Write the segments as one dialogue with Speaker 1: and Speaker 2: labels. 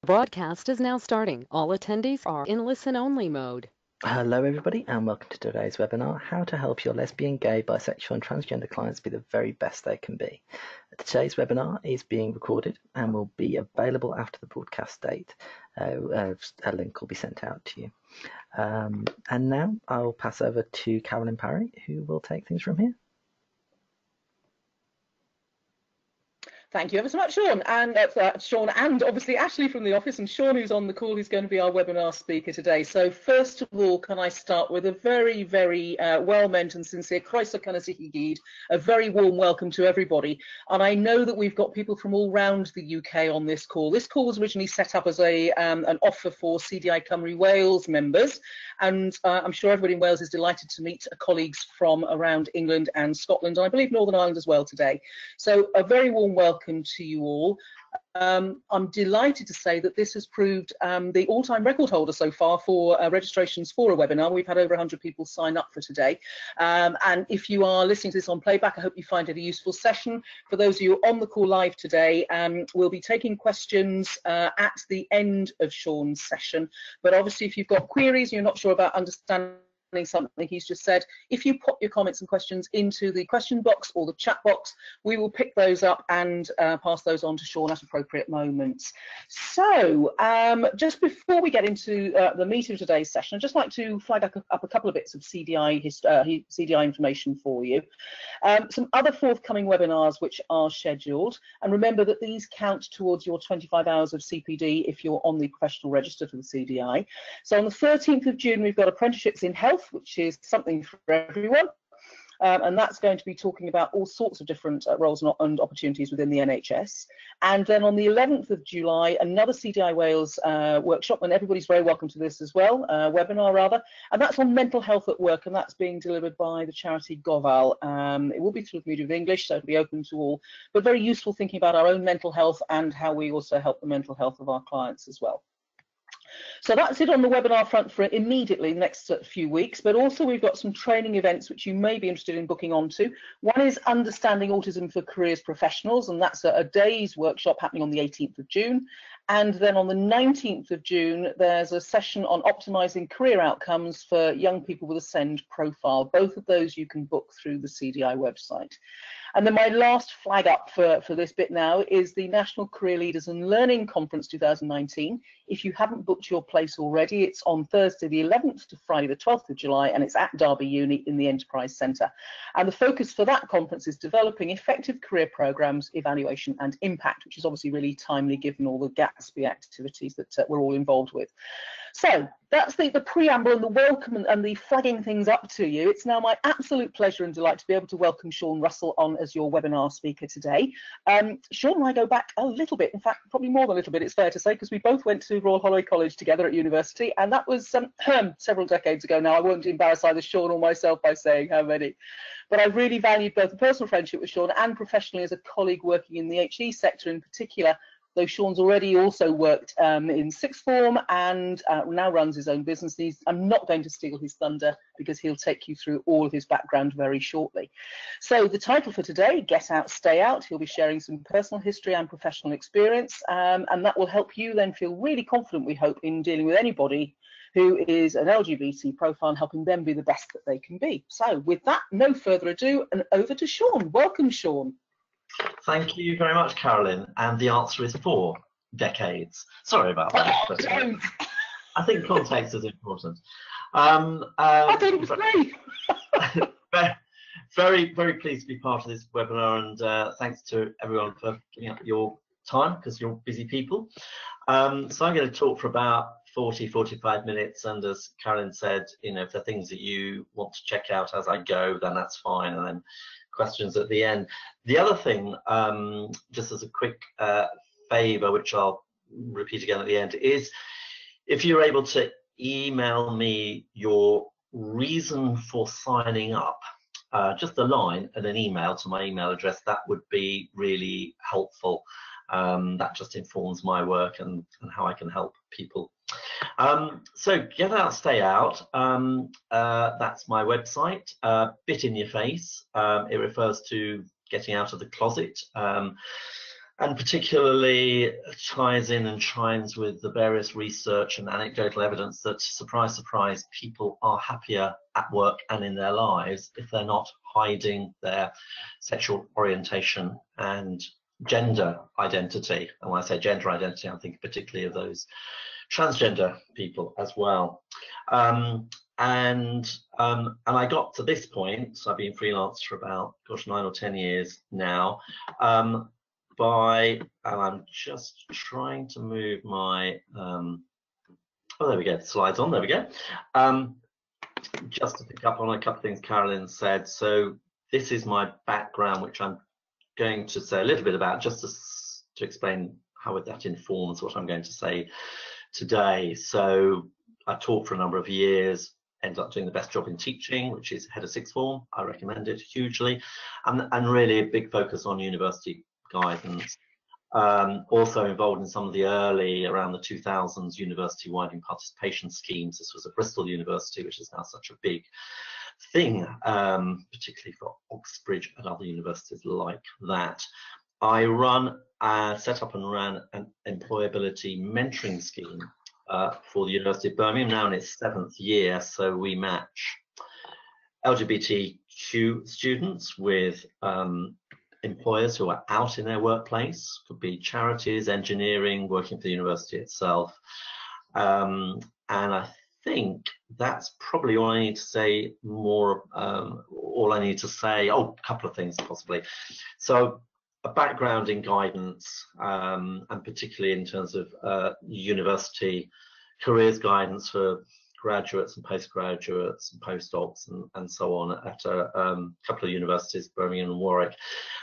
Speaker 1: Broadcast is now starting. All attendees are in listen-only mode.
Speaker 2: Hello everybody and welcome to today's webinar, How to Help Your Lesbian, Gay, Bisexual and Transgender Clients Be the Very Best They Can Be. Today's webinar is being recorded and will be available after the broadcast date. A link will be sent out to you. And now I'll pass over to Carolyn Parry, who will take things from here.
Speaker 3: Thank you ever so much, Sean, and obviously Ashley from the office, and Sean, who's on the call, who's going to be our webinar speaker today. So first of all, can I start with a very, very well-meant and sincere Croeso Cynnes Gyd, a very warm welcome to everybody. And I know that we've got people from all around the UK on this call. This call was originally set up as an offer for CDI Cymru Wales members, and I'm sure everybody in Wales is delighted to meet colleagues from around England and Scotland, and I believe Northern Ireland as well today. So a very warm welcome to you all. I'm delighted to say that this has proved the all-time record holder so far for registrations for a webinar. We've had over 100 people sign up for today. And if you are listening to this on playback, I hope you find it a useful session. For those of you on the call live today, we'll be taking questions at the end of Sean's session. But obviously, if you've got queries and you're not sure about understanding something he's just said, if you pop your comments and questions into the question box or the chat box, we will pick those up and pass those on to Sean at appropriate moments. So just before we get into the meat of today's session, I'd just like to flag up a couple of bits of CDI information for you. Some other forthcoming webinars which are scheduled, and remember that these count towards your 25 hours of CPD if you're on the professional register for the CDI. So on the 13th of June, we've got Apprenticeships in Health, which is something for everyone. And that's going to be talking about all sorts of different roles and opportunities within the NHS. And then on the 11th of July, another CDI Wales workshop, and everybody's very welcome to this as well, webinar rather, and that's on mental health at work, and that's being delivered by the charity Gofal. It will be through the medium of English, so it'll be open to all, but very useful thinking about our own mental health and how we also help the mental health of our clients as well. So that's it on the webinar front for immediately next few weeks, but also we've got some training events which you may be interested in booking onto. One is Understanding Autism for Careers Professionals, and that's a day's workshop happening on the 18th of June. And then on the 19th of June, there's a session on optimizing career outcomes for young people with a SEND profile. Both of those you can book through the CDI website. And then my last flag up for this bit now is the National Career Leaders and Learning Conference 2019. If you haven't booked your place already, it's on Thursday the 11th to Friday the 12th of July, and it's at Derby Uni in the Enterprise Centre. And the focus for that conference is developing effective career programmes, evaluation and impact, which is obviously really timely given all the Gatsby activities that we're all involved with. So that's the preamble and the welcome and the flagging things up to you. It's now my absolute pleasure and delight to be able to welcome Sean Russell on as your webinar speaker today. Sean and I go back a little bit, in fact, probably more than a little bit, it's fair to say, because we both went to Royal Holloway College together at university, and that was several decades ago now. I won't embarrass either Sean or myself by saying how many. But I've really valued both a personal friendship with Sean and professionally as a colleague working in the HE sector in particular, though Sean's already also worked in sixth form and now runs his own business. I'm not going to steal his thunder because he'll take you through all of his background very shortly. So the title for today, Get Out, Stay Out. He'll be sharing some personal history and professional experience, and that will help you then feel really confident, we hope, in dealing with anybody who is an LGBT profile and helping them be the best that they can be. So with that, no further ado, and over to Sean. Welcome, Sean.
Speaker 4: Thank you very much, Carolyn. And the answer is 4 decades. Sorry about that. But, I think context is important. I
Speaker 3: thought it was great.
Speaker 4: Very, very pleased to be part of this webinar, and thanks to everyone for giving up your time because you're busy people. So I'm going to talk for about 45 minutes, and as Carolyn said, you know, if there are things that you want to check out as I go, then that's fine, and then questions at the end. The other thing, just as a quick favor, which I'll repeat again at the end, is if you're able to email me your reason for signing up, just a line and an email to my email address, that would be really helpful. That just informs my work and how I can help people. So Get Out, Stay Out, that's my website. Bit in your face. It refers to getting out of the closet. and particularly ties in and chimes with the various research and anecdotal evidence that, surprise, surprise, people are happier at work and in their lives if they're not hiding their sexual orientation and gender identity. And when I say gender identity, I'm thinking particularly of those transgender people as well. And I got to this point, so I've been freelance for about, gosh, 9 or 10 years now, and I'm just trying to move my, oh, there we go, slides on, there we go. Just to pick up on a couple of things Carolyn said. So this is my background, which I'm going to say a little bit about, just to explain how that informs what I'm going to say today. So I taught for a number of years, ended up doing the best job in teaching, which is head of sixth form. I recommend it hugely, and really a big focus on university guidance. Also involved in some of the early, around the 2000s, university widening participation schemes. This was at Bristol University, which is now such a big thing, particularly for Oxbridge and other universities like that. I set up and ran an employability mentoring scheme for the University of Birmingham, now in its 7th year. So we match LGBTQ students with employers who are out in their workplace, could be charities, engineering, working for the university itself. And I think that's probably all I need to say more, all I need to say, oh, a couple of things possibly. So a background in guidance, and particularly in terms of university careers guidance for graduates and postgraduates and postdocs and so on at a couple of universities, Birmingham and Warwick.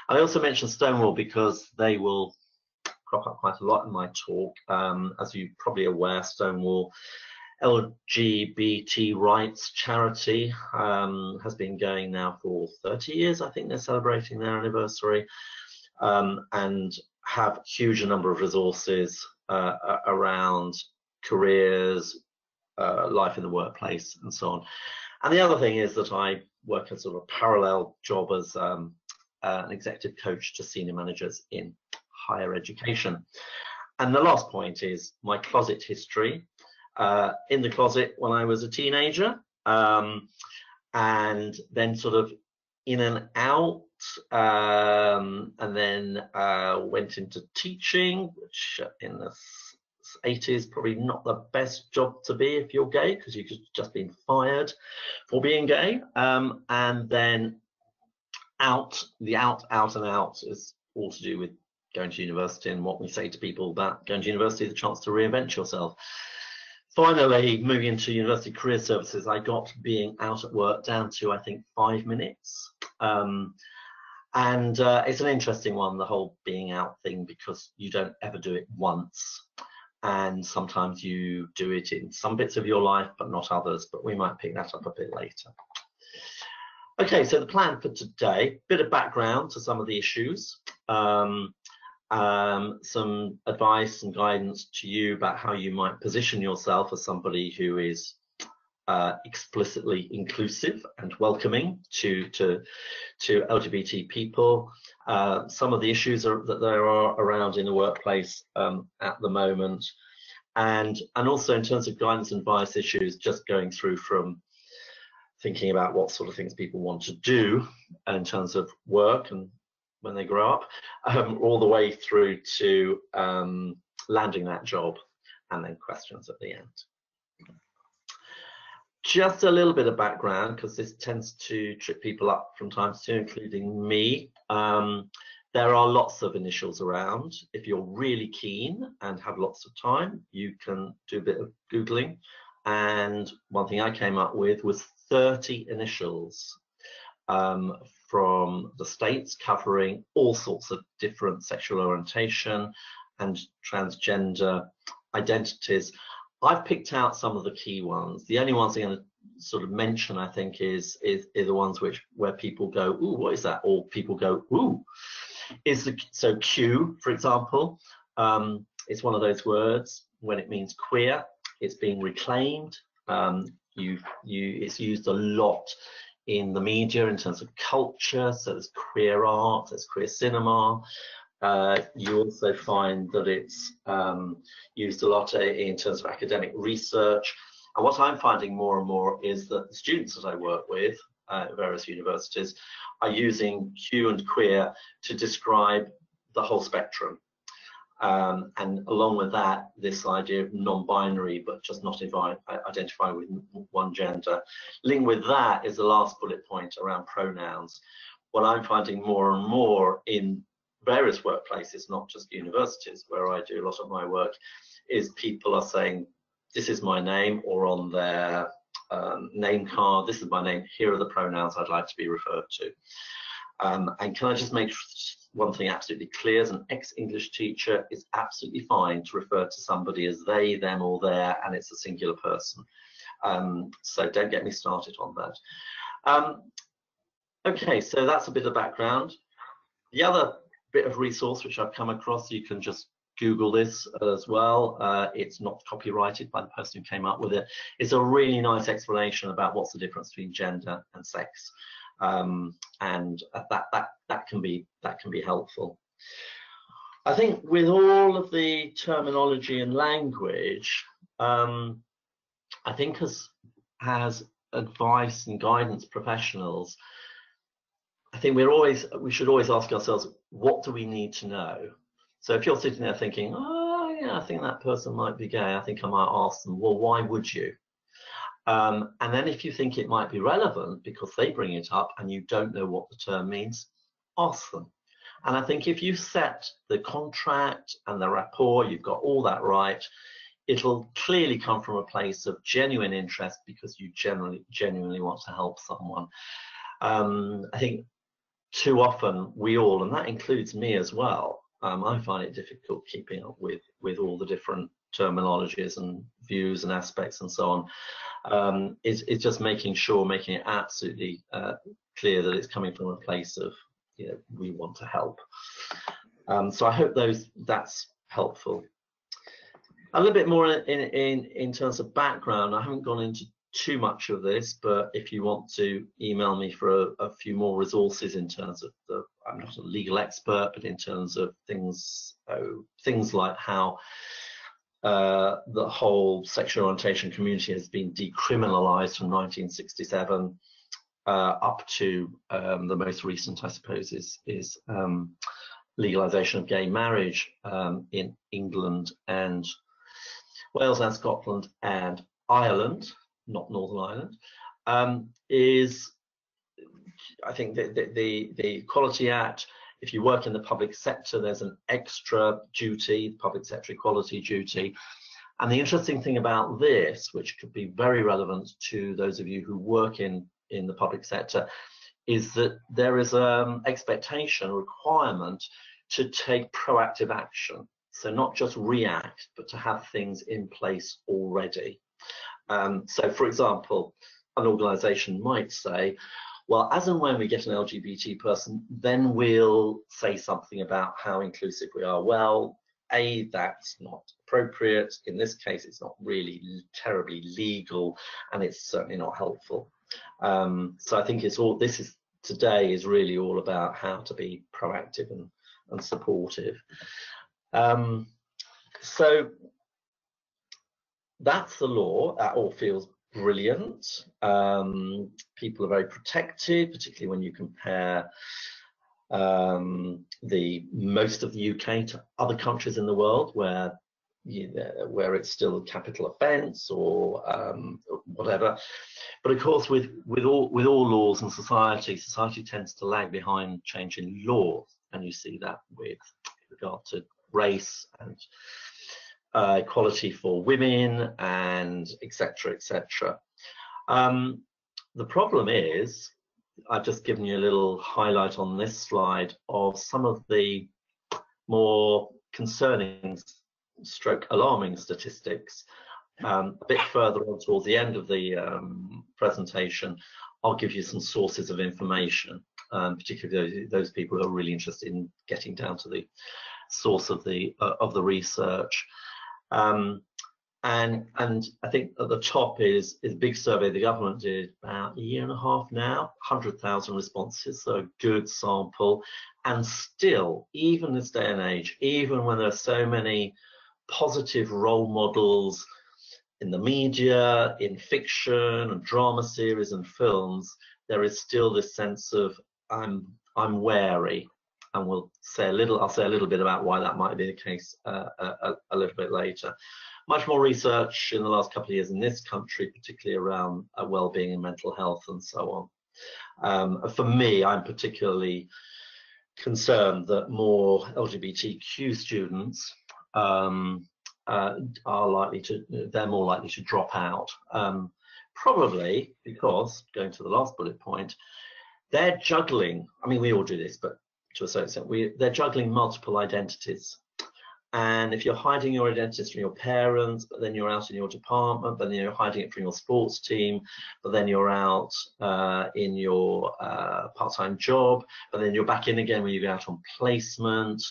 Speaker 4: I also mentioned Stonewall because they will crop up quite a lot in my talk. As you're probably aware, Stonewall LGBT rights charity has been going now for 30 years. I think they're celebrating their anniversary, and have huge number of resources around careers, life in the workplace and so on. And the other thing is that I work as sort of a parallel job as an executive coach to senior managers in higher education. And the last point is my closet history. In the closet when I was a teenager, and then sort of in and out, and then went into teaching, which in the 80s probably not the best job to be if you're gay, because you could just been fired for being gay. And then out and out is all to do with going to university and what we say to people about going to university, the chance to reinvent yourself. Finally, moving into university career services, I got being out at work down to, I think, 5 minutes. And it's an interesting one, the whole being out thing, because you don't ever do it once. And sometimes you do it in some bits of your life, but not others. But we might pick that up a bit later. Okay, so the plan for today, bit of background to some of the issues, some advice and guidance to you about how you might position yourself as somebody who is explicitly inclusive and welcoming to LGBT people. Some of the issues that there are around in the workplace at the moment, and also in terms of guidance and advice issues, just going through from thinking about what sort of things people want to do in terms of work and when they grow up, all the way through to landing that job, and then questions at the end. Just a little bit of background, because this tends to trip people up from time to time, including me. There are lots of initials around. If you're really keen and have lots of time, you can do a bit of Googling. And one thing I came up with was 30 initials from the States, covering all sorts of different sexual orientation and transgender identities. I've picked out some of the key ones. The only ones I'm going to sort of mention, I think, is the ones where people go, ooh, what is that? Or people go, ooh. So Q, for example, it's one of those words when it means queer. It's being reclaimed. It's used a lot in the media in terms of culture. So there's queer art, there's queer cinema, You also find that it's used a lot in terms of academic research. And what I'm finding more and more is that the students that I work with at various universities are using Q and queer to describe the whole spectrum. And along with that, this idea of non-binary, but just not identify with one gender. Linked with that is the last bullet point around pronouns. What I'm finding more and more in various workplaces, not just universities, where I do a lot of my work, is people are saying, this is my name, or on their name card, this is my name, here are the pronouns I'd like to be referred to. And can I just make one thing absolutely clear? As an ex-English teacher, it's absolutely fine to refer to somebody as they, them, or their, and it's a singular person. So don't get me started on that. Okay, so that's a bit of background. The other bit of resource which I've come across, you can just Google this as well. It's not copyrighted by the person who came up with it. It's a really nice explanation about what's the difference between gender and sex. And that can be helpful. I think with all of the terminology and language, I think as advice and guidance professionals, I think we should always ask ourselves, what do we need to know? So if you're sitting there thinking, oh yeah, I think that person might be gay, I think I might ask them, well, why would you? And then if you think it might be relevant because they bring it up and you don't know what the term means, ask them. And I think if you set the contract and the rapport, you've got all that right, it'll clearly come from a place of genuine interest because you genuinely want to help someone. I think too often we all, and that includes me as well, I find it difficult keeping up with all the different terminologies and views and aspects and so on. It's just making it absolutely clear that it's coming from a place of, you know, we want to help. So I hope that's helpful. A little bit more in terms of background. I haven't gone into too much of this, but if you want to email me for a few more resources in terms of I'm not a legal expert, but in terms of things like how the whole sexual orientation community has been decriminalized from 1967 up to the most recent, I suppose, is legalization of gay marriage in England and Wales and Scotland and Ireland, not Northern Ireland, is, I think, the Equality Act. If you work in the public sector, there's an extra duty, public sector equality duty. And the interesting thing about this, which could be very relevant to those of you who work in the public sector, is that there is an expectation, a requirement to take proactive action. So not just react, but to have things in place already. So for example, an organization might say, well, as and when we get an LGBT person, then we'll say something about how inclusive we are. Well, that's not appropriate. In this case, it's not really terribly legal, and it's certainly not helpful. So I think today is really all about how to be proactive and supportive. So that's the law. That all feels brilliant. People are very protected, particularly when you compare most of the UK to other countries in the world where it's still a capital offence or whatever. But of course, with all laws and society tends to lag behind change in law, and you see that with regard to race and equality for women and etc. etc. The problem is, I've just given you a little highlight on this slide of some of the more concerning alarming statistics. A bit further on towards the end of the presentation, I'll give you some sources of information, particularly those people who are really interested in getting down to the source of the research. And And I think at the top is a big survey the government did about a year and a half now, 100,000 responses, so a good sample. And still, even this day and age, even when there are so many positive role models in the media, in fiction and drama series and films, there is still this sense of I'm wary. And I'll say a little bit about why that might be the case a little bit later. Much more research in the last couple of years in this country, particularly around well-being and mental health and so on. For me, I'm particularly concerned that more LGBTQ students are more likely to drop out. Probably because, going to the last bullet point, they're juggling, I mean, we all do this, but to a certain extent, they're juggling multiple identities. And if you're hiding your identities from your parents, but then you're out in your department, but then you're hiding it from your sports team, but then you're out in your part-time job, but then you're back in again when you go out on placement,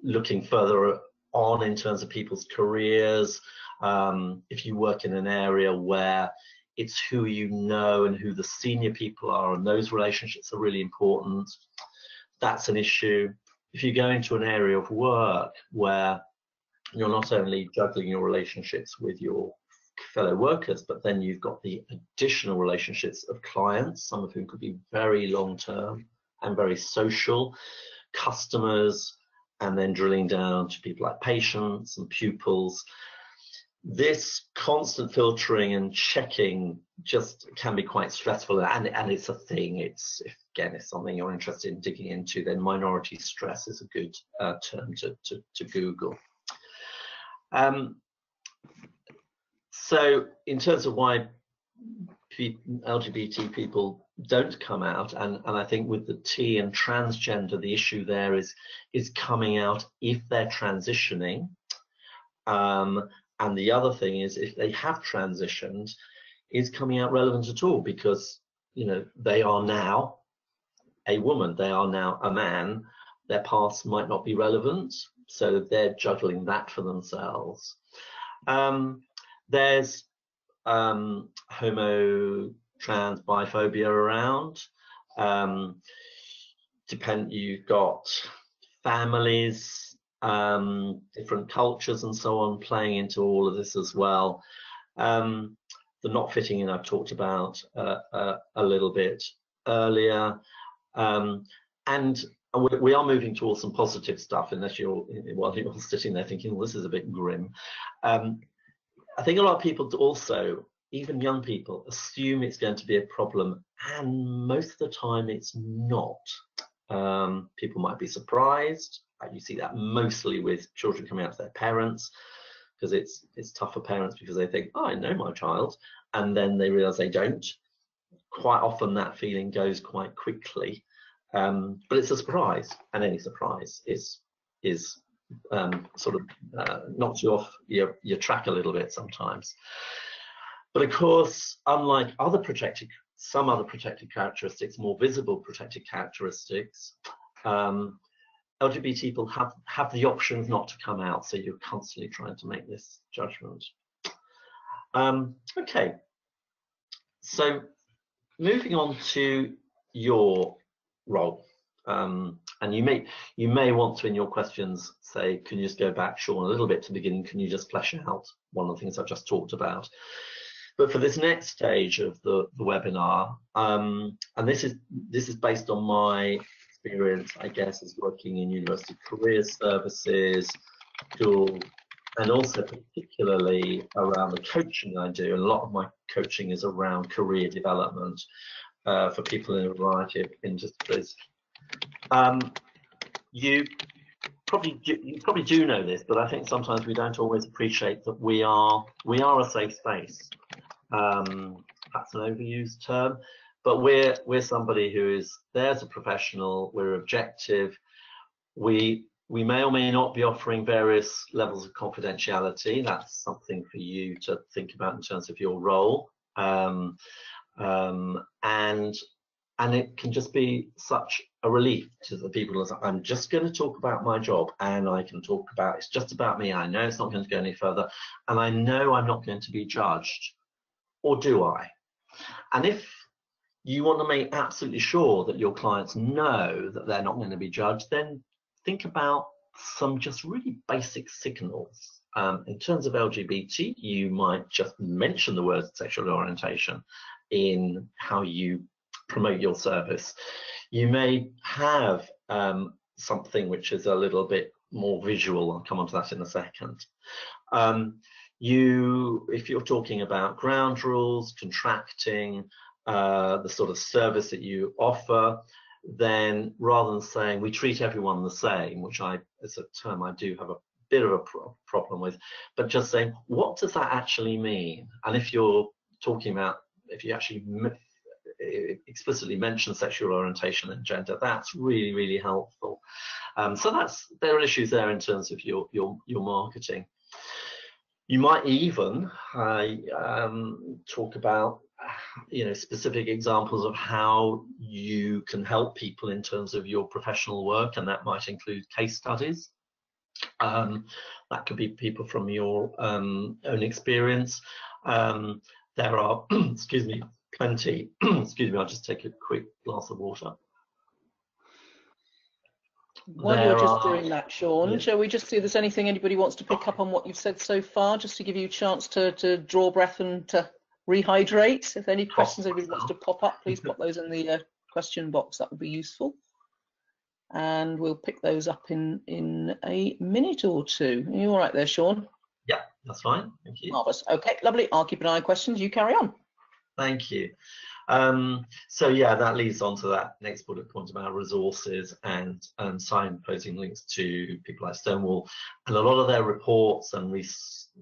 Speaker 4: looking further on in terms of people's careers. If you work in an area where it's who you know and who the senior people are, and those relationships are really important, that's an issue. If you go into an area of work where you're not only juggling your relationships with your fellow workers, but then you've got the additional relationships of clients, some of whom could be very long-term and very social, customers, and then drilling down to people like patients and pupils. This constant filtering and checking just can be quite stressful, and it's a thing. It's, again, if something you're interested in digging into, then minority stress is a good term to Google. So in terms of why LGBT people don't come out, and I think with the T and transgender, the issue there is coming out if they're transitioning. And the other thing is, if they have transitioned, is coming out relevant at all? Because, you know, they are now a woman, they are now a man, their past might not be relevant, so they're juggling that for themselves. There's homo, trans, biphobia around. You've got families, different cultures and so on playing into all of this as well. The not fitting in I've talked about a little bit earlier, and we are moving towards some positive stuff, unless you're sitting there thinking, well, this is a bit grim. I think a lot of people also, even young people, assume it's going to be a problem, and most of the time it's not. People might be surprised. You see that mostly with children coming out to their parents, because it's tough for parents because they think, oh, I know my child, and then they realize they don't. Quite often that feeling goes quite quickly, but it's a surprise, and any surprise is sort of knocks you off your track a little bit sometimes. But of course, unlike some other protected characteristics, more visible protected characteristics, LGBT people have the options not to come out, so you're constantly trying to make this judgment. Okay, so moving on to your role, and you may want to, in your questions, say, can you just go back, Sean, a little bit to the beginning? Can you just flesh out one of the things I've just talked about? But for this next stage of the webinar, and this is based on my experience, I guess, is working in university career services, school, and also particularly around the coaching I do. And a lot of my coaching is around career development for people in a variety of industries. You probably do know this, but I think sometimes we don't always appreciate that we are a safe space. That's an overused term, but we're somebody who is there as a professional. We're objective. We may or may not be offering various levels of confidentiality. That's something for you to think about in terms of your role, and it can just be such a relief to the people who are, I'm just going to talk about my job, and I can talk about, it's just about me. I know it's not going to go any further, and I know I'm not going to be judged, or do I? And if you want to make absolutely sure that your clients know that they're not going to be judged, then think about some just really basic signals. In terms of LGBT, you might just mention the word sexual orientation in how you promote your service. You may have something which is a little bit more visual. I'll come on to that in a second. If you're talking about ground rules, contracting, the sort of service that you offer, then rather than saying we treat everyone the same, which is a term I do have a bit of a problem with, but just saying, what does that actually mean? And if you're talking about, if you actually explicitly mention sexual orientation and gender, that's really, really helpful. So there are issues there in terms of your marketing. You might even talk about specific examples of how you can help people in terms of your professional work, and that might include case studies. That could be people from your own experience. There are, excuse me, plenty. Excuse me, I'll just take a quick glass of water.
Speaker 3: While you're just doing that, Sean,
Speaker 4: yeah.
Speaker 3: Shall we just see if there's anything anybody wants to pick up on what you've said so far, just to give you a chance to draw breath and to rehydrate? If any questions anybody wants to pop up, please pop those in the question box. That would be useful. And we'll pick those up in a minute or two. Are you all right there, Sean?
Speaker 4: Yeah, that's fine. Thank you.
Speaker 3: Marvellous. Okay, lovely. I'll keep an eye on questions. You carry on.
Speaker 4: Thank you. So yeah, that leads on to that next bullet point about resources and signposting links to people like Stonewall. And a lot of their reports and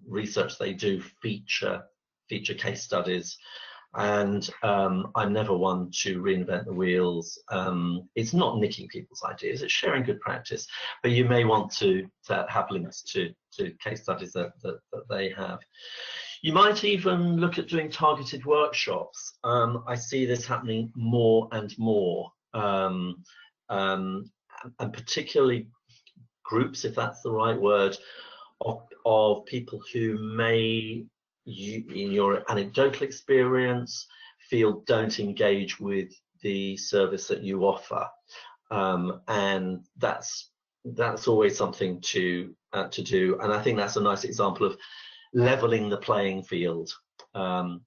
Speaker 4: research they do feature case studies. And I'm never one to reinvent the wheels. It's not nicking people's ideas, it's sharing good practice. But you may want to have links to case studies that they have. You might even look at doing targeted workshops. I see this happening more and more, and particularly groups, if that's the right word, of people who may, in your anecdotal experience, feel don't engage with the service that you offer, and that's always something to do. And I think that's a nice example of leveling the playing field. And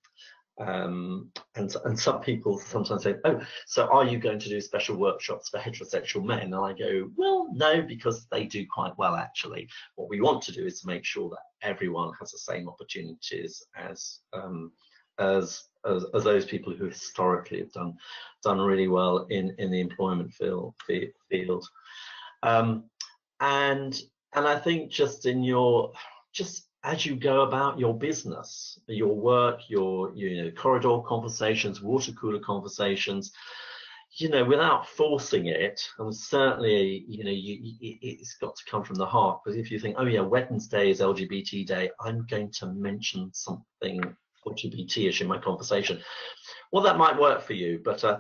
Speaker 4: some people sometimes say, oh, so are you going to do special workshops for heterosexual men? And I go, well, no, because they do quite well, actually. What we want to do is to make sure that everyone has the same opportunities as those people who historically have done really well in the employment field. And I think just as you go about your business, your work, your corridor conversations, water cooler conversations, without forcing it, and certainly it's got to come from the heart. Because if you think, oh yeah, Wednesday is LGBT Day, I'm going to mention something LGBT-ish in my conversation. Well, that might work for you, but I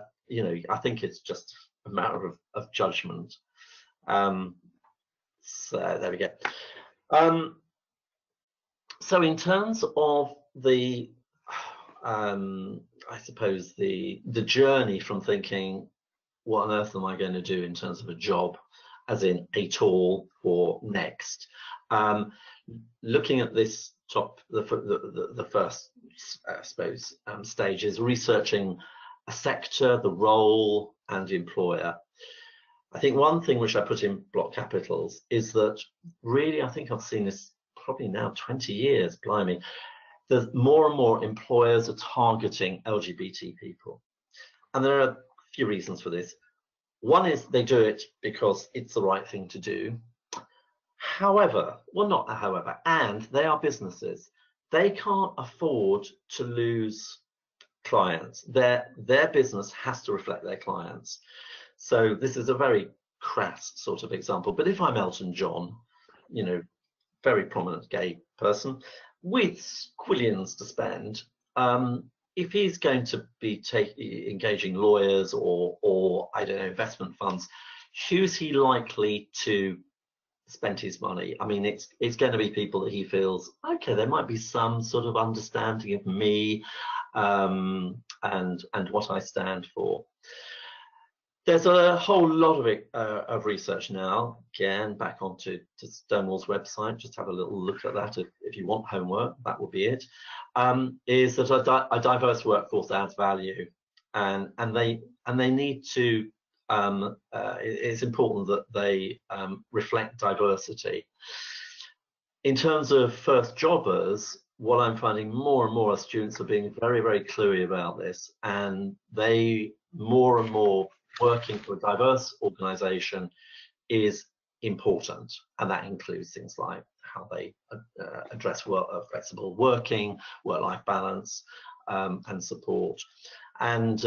Speaker 4: think it's just a matter of judgment. So there we go. So in terms of the, I suppose the journey from thinking, what on earth am I going to do in terms of a job, as in at all or next, looking at this the first, I suppose, stage is researching a sector, the role, and the employer. I think one thing which I put in block capitals is that really, I think I've seen this probably now 20 years, blimey, there's more and more employers are targeting LGBT people. And there are a few reasons for this. One is they do it because it's the right thing to do. However, well, not however, and they are businesses. They can't afford to lose clients. Their business has to reflect their clients. So this is a very crass sort of example. But if I'm Elton John, very prominent gay person with squillions to spend, if he's going to be engaging lawyers or I don't know, investment funds, who's he likely to spend his money? I mean, it's going to be people that he feels, okay, there might be some sort of understanding of me and what I stand for. There's a whole lot of research now. Again, back onto Stonewall's website, just have a little look at that if you want homework. That will be it. Is that a diverse workforce adds value, and they need to. It's important that they reflect diversity. In terms of first jobbers, what I'm finding more and more students are being very, very cluey about this, and they more and more working for a diverse organisation is important, and that includes things like how they address flexible working, work-life balance, and support, and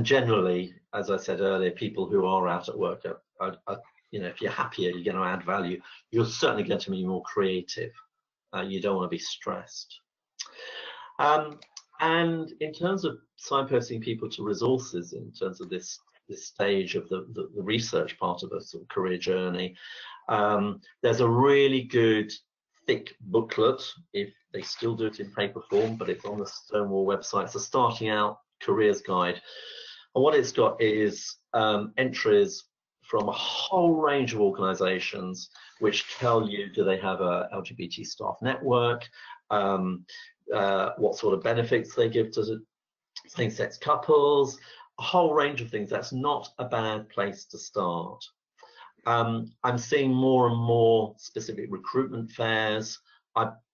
Speaker 4: generally, as I said earlier, people who are out at work are you know, if you're happier, you're going to add value. You're certainly going to be more creative. You don't want to be stressed. And in terms of signposting people to resources, in terms of this stage of the research part of a sort of career journey, there's a really good thick booklet, if they still do it in paper form, but it's on the Stonewall website. It's a starting out careers guide. And what it's got is entries from a whole range of organizations which tell you, do they have a LGBT staff network, what sort of benefits they give to same-sex couples, a whole range of things. That's not a bad place to start. I'm seeing more and more specific recruitment fairs.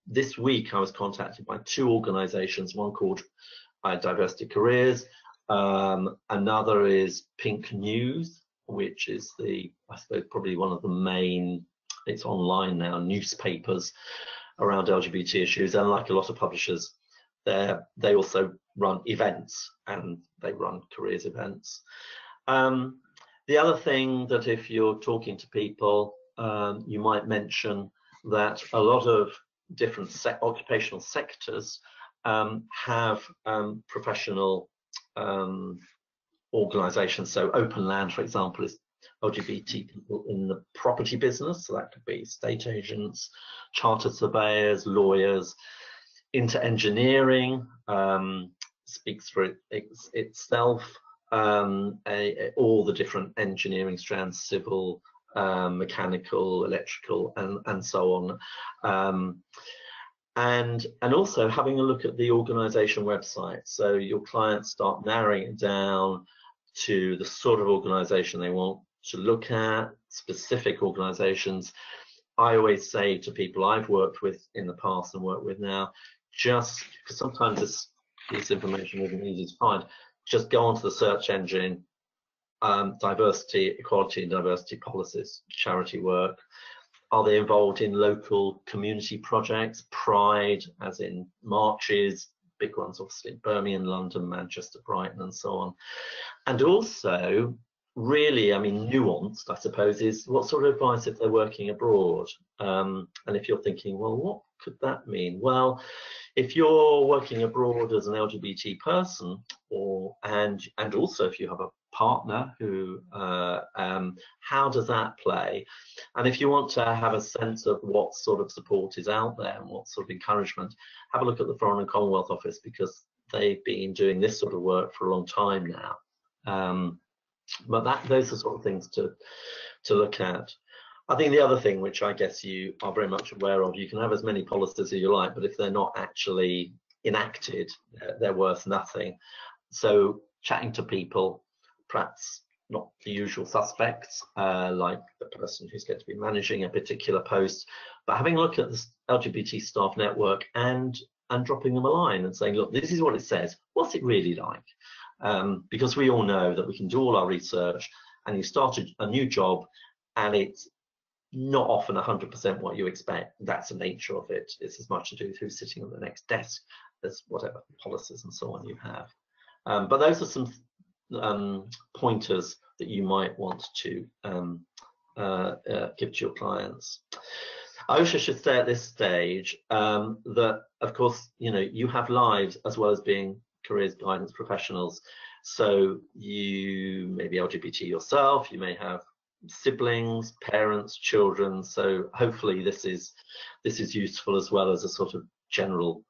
Speaker 4: This week I was contacted by 2 organizations, one called Diversity Careers, another is Pink News, which is I suppose probably one of the main, it's online now, newspapers around LGBT issues, and like a lot of publishers, they also run events, and they run careers events. The other thing that if you're talking to people, you might mention that a lot of different occupational sectors have professional organisations. So Open Land, for example, is LGBT people in the property business, so that could be estate agents, chartered surveyors, lawyers. Into engineering, speaks for itself, all the different engineering strands, civil, mechanical, electrical, and so on. And also having a look at the organisation website, so your clients start narrowing it down to the sort of organisation they want to look at, specific organisations. I always say to people I've worked with in the past and work with now, just because sometimes this information isn't easy to find, just go onto the search engine, diversity, equality and diversity policies, charity work. Are they involved in local community projects? Pride, as in marches, big ones obviously, Birmingham, London, Manchester, Brighton, and so on. And also, really, I mean, nuanced, I suppose, is what sort of advice if they're working abroad? And if you're thinking, well, what could that mean? Well, if you're working abroad as an LGBT person, and also if you have a partner who, how does that play? And if you want to have a sense of what sort of support is out there and what sort of encouragement, have a look at the Foreign and Commonwealth Office, because they've been doing this sort of work for a long time now. But those are sort of things to look at. I think the other thing, which I guess you are very much aware of, you can have as many policies as you like, but if they're not actually enacted, they're worth nothing. So chatting to people, perhaps not the usual suspects, like the person who's going to be managing a particular post, but having a look at the LGBT staff network and dropping them a line and saying, look, this is what it says. What's it really like? Because we all know that we can do all our research, and you start a new job and it's not often 100% what you expect. That's the nature of it. It's as much to do with who's sitting on the next desk as whatever policies and so on you have. But those are some pointers that you might want to give to your clients. I also should say at this stage that, of course, you have lives as well as being careers guidance professionals. So you may be LGBT yourself, you may have siblings, parents, children. So hopefully this is useful as well as a sort of general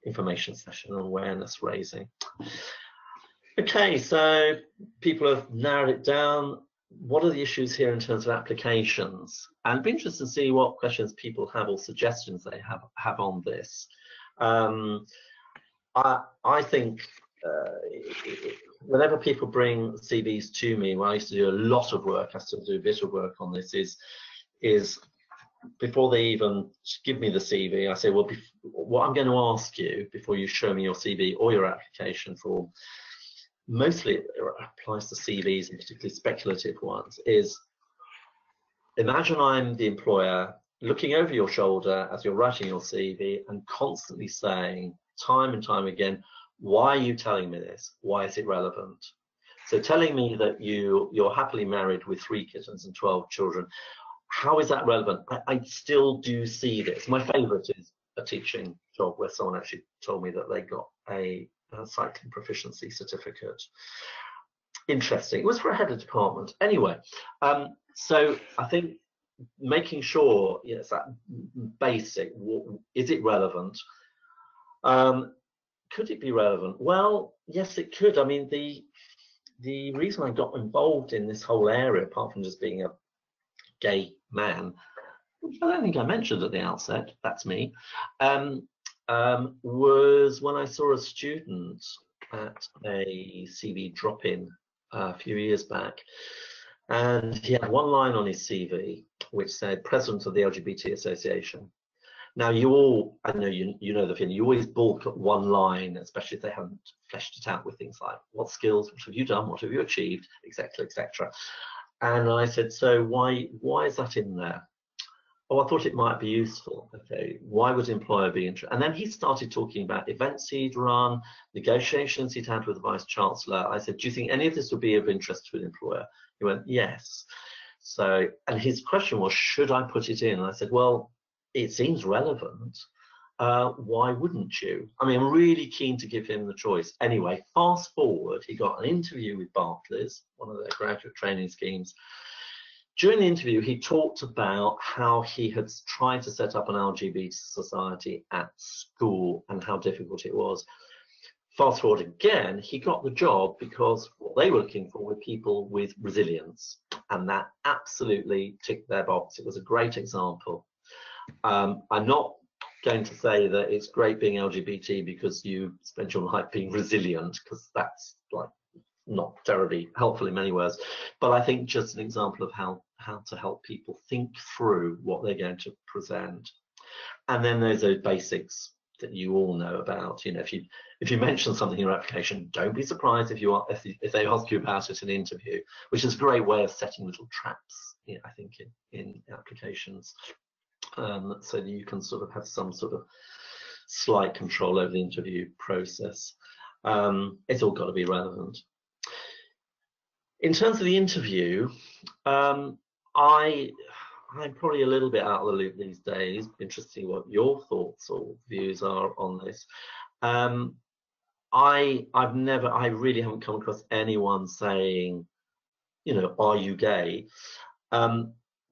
Speaker 4: information session and awareness raising. Okay, so people have narrowed it down. What are the issues here in terms of applications? And it'd be interesting to see what questions people have or suggestions they have on this. I think whenever people bring CVs to me, when I used to do a lot of work, I still do a bit of work on this, is before they even give me the CV, I say, well, what I'm going to ask you before you show me your CV or your application form, mostly it applies to CVs and particularly speculative ones, is imagine I'm the employer looking over your shoulder as you're writing your CV and constantly saying time and time again, why are you telling me this? Why is it relevant? So telling me that you're happily married with 3 kittens and 12 children, how is that relevant? I still do see this. My favorite is a teaching job where someone actually told me that they got a cycling proficiency certificate. Interesting. It was for a head of department. Anyway, so I think making sure it's that basic, is it relevant? Could it be relevant? Well, yes, it could. I mean, the reason I got involved in this whole area, apart from just being a gay man, which I don't think I mentioned at the outset, that's me, was when I saw a student at a CV drop-in a few years back, and he had one line on his CV which said President of the LGBT Association. Now I know you know the feeling, you always balk at one line, especially if they haven't fleshed it out with things like what skills, what have you done, what have you achieved, etc., etc. And I said, so why is that in there? Oh, I thought it might be useful. Okay, why would an employer be interested? And then he started talking about events he'd run, negotiations he'd had with the Vice Chancellor. I said, do you think any of this would be of interest to an employer? He went, yes. So, and his question was, should I put it in? And I said, well, it seems relevant. Why wouldn't you? I mean, I'm really keen to give him the choice. Anyway, fast forward, he got an interview with Barclays, one of their graduate training schemes. During the interview, he talked about how he had tried to set up an LGBT society at school and how difficult it was. Fast forward again, he got the job because what they were looking for were people with resilience, and that absolutely ticked their box. It was a great example. I'm not going to say that it's great being LGBT because you spent your life being resilient, because that's like not terribly helpful in many ways, but I think just an example of how to help people think through what they're going to present. And then there's those basics that you all know about. If you mention something in your application, don't be surprised if they ask you about it in an interview, which is a great way of setting little traps, I think, in applications, so that you can sort of have some sort of slight control over the interview process. It's all got to be relevant. In terms of the interview, I'm probably a little bit out of the loop these days. Interesting what your thoughts or views are on this. I really haven't come across anyone saying, are you gay?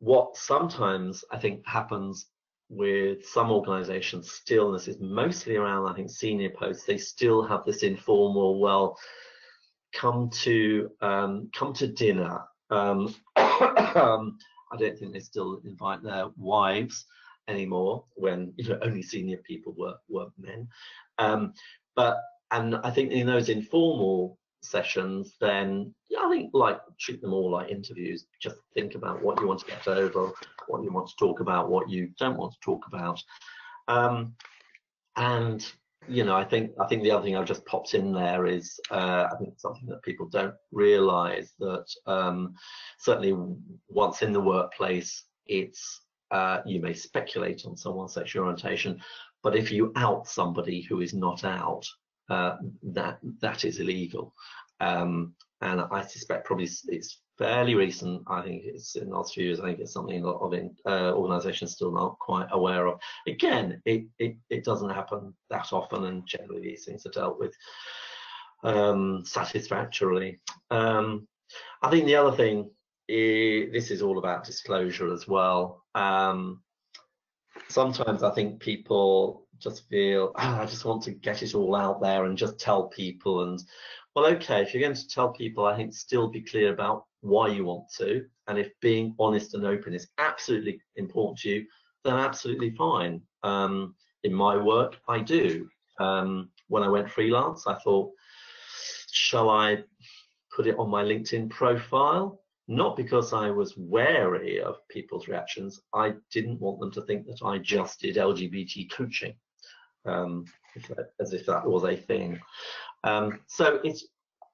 Speaker 4: What sometimes I think happens with some organizations still, and this is mostly around, I think, senior posts, they still have this informal, well, come to dinner. I don't think they still invite their wives anymore, when only senior people were men. And I think in those informal sessions, then I think treat them all like interviews. Just think about what you want to get over, what you want to talk about, what you don't want to talk about. And I think the other thing I've just popped in there is I think something that people don't realise, that certainly once in the workplace, it's you may speculate on someone's sexual orientation, but if you out somebody who is not out, that is illegal. And I suspect probably it's fairly recent. I think it's in the last few years. I think it's something a lot of organisations still not quite aware of. Again, it doesn't happen that often, and generally these things are dealt with satisfactorily. I think the other thing is, this is all about disclosure as well. Sometimes I think people just feel, I just want to get it all out there and just tell people. And well, okay, if you're going to tell people, I think still be clear about why you want to. And if being honest and open is absolutely important to you, then absolutely fine. In my work, I do. When I went freelance, I thought, shall I put it on my LinkedIn profile? Not because I was wary of people's reactions. I didn't want them to think that I just did LGBT coaching, as if that was a thing. So it's,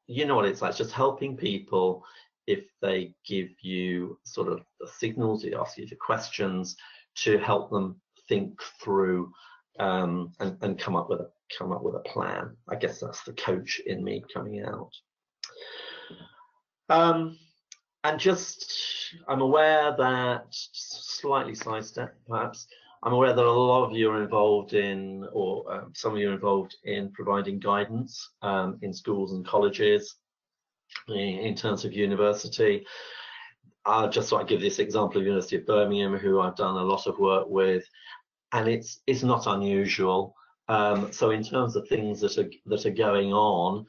Speaker 4: you know what it's like, just helping people if they give you sort of the signals, they ask you the questions, to help them think through and come up with a plan. I guess that's the coach in me coming out. And just, I'm aware that, slightly sidestep perhaps, I'm aware that a lot of you are involved in, or some of you are involved in providing guidance in schools and colleges in terms of university. I'll just sort of give this example of University of Birmingham, who I've done a lot of work with, and it's not unusual. So in terms of things that are going on,